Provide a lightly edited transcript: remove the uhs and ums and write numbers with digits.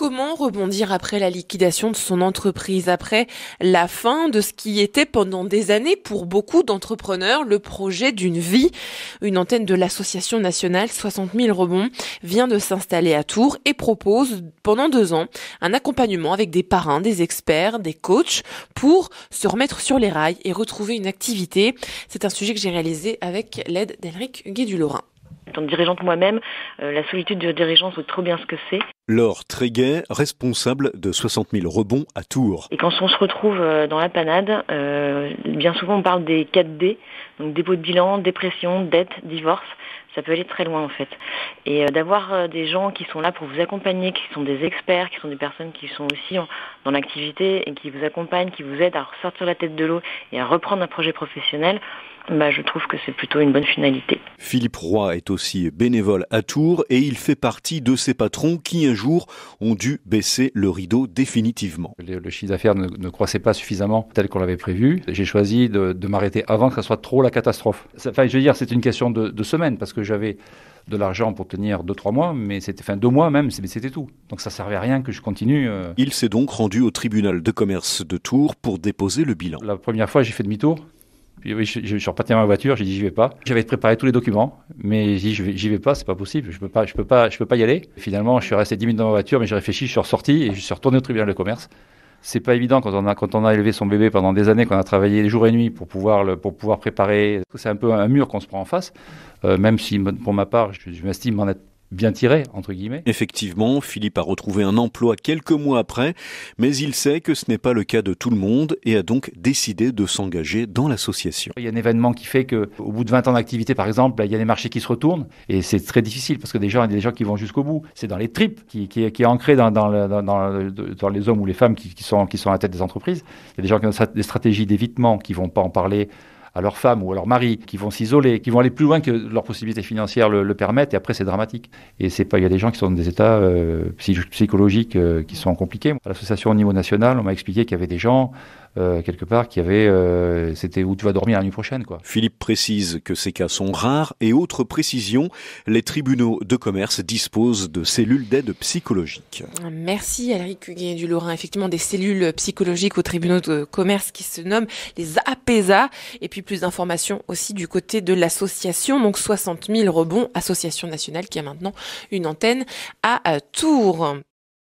Comment rebondir après la liquidation de son entreprise, après la fin de ce qui était pendant des années pour beaucoup d'entrepreneurs le projet d'une vie? Une antenne de l'association nationale 60 000 rebonds vient de s'installer à Tours et propose pendant 2 ans un accompagnement avec des parrains, des experts, des coachs pour se remettre sur les rails et retrouver une activité. C'est un sujet que j'ai réalisé avec l'aide d'Elric Gué-du-Lorrain. En tant que dirigeante moi-même, la solitude de dirigeant, je sais trop bien ce que c'est. Laure Tréguet, responsable de 60 000 rebonds à Tours. Et quand on se retrouve dans la panade, bien souvent on parle des 4D, donc dépôt de bilan, dépression, dette, divorce. Ça peut aller très loin en fait. Et d'avoir des gens qui sont là pour vous accompagner, qui sont des experts, qui sont des personnes qui sont aussi dans l'activité et qui vous accompagnent, qui vous aident à ressortir la tête de l'eau et à reprendre un projet professionnel, je trouve que c'est plutôt une bonne finalité. Philippe Roy est aussi bénévole à Tours et il fait partie de ces patrons qui un jour ont dû baisser le rideau définitivement. Le chiffre d'affaires ne croissait pas suffisamment tel qu'on l'avait prévu. J'ai choisi de m'arrêter avant que ça soit trop la catastrophe. Enfin, je veux dire, c'est une question de semaines parce que j'avais de l'argent pour tenir 2-3 mois, mais c'était 2 mois même, c'était tout. Donc ça servait à rien que je continue. Il s'est donc rendu au tribunal de commerce de Tours pour déposer le bilan. La première fois, j'ai fait demi-tour. Puis oui, je suis reparti dans ma voiture, j'ai dit j'y vais pas. J'avais préparé tous les documents, mais j'ai dit j'y vais pas, c'est pas possible, je peux pas y aller. Finalement, je suis resté 10 minutes dans ma voiture, mais j'ai réfléchi, je suis ressorti et je suis retourné au tribunal de commerce. C'est pas évident quand on a élevé son bébé pendant des années, qu'on a travaillé jour et nuit pour pouvoir préparer. C'est un peu un mur qu'on se prend en face, même si pour ma part, je m'estime m'en être bien tiré, entre guillemets. Effectivement, Philippe a retrouvé un emploi quelques mois après, mais il sait que ce n'est pas le cas de tout le monde et a donc décidé de s'engager dans l'association. Il y a un événement qui fait qu'au bout de 20 ans d'activité, par exemple, il y a des marchés qui se retournent et c'est très difficile parce que il y a des gens qui vont jusqu'au bout. C'est dans les tripes qui est ancré dans les hommes ou les femmes qui sont à la tête des entreprises. Il y a des gens qui ont des stratégies d'évitement, qui vont pas en parler à leur femme ou à leur mari, qui vont s'isoler, qui vont aller plus loin que leurs possibilités financières le permettent, et après c'est dramatique. Et il y a des gens qui sont dans des états psychologiques qui sont compliqués. À l'association au niveau national, on m'a expliqué qu'il y avait des gens quelque part qui avaient c'était où tu vas dormir la nuit prochaine, quoi. Philippe précise que ces cas sont rares et autre précision, les tribunaux de commerce disposent de cellules d'aide psychologique. Merci Elric Gué-du-Lorrain. Effectivement, des cellules psychologiques aux tribunaux de commerce qui se nomment les APESA. Et puis plus d'informations aussi du côté de l'association, donc 60 000 rebonds, association nationale qui a maintenant une antenne à Tours.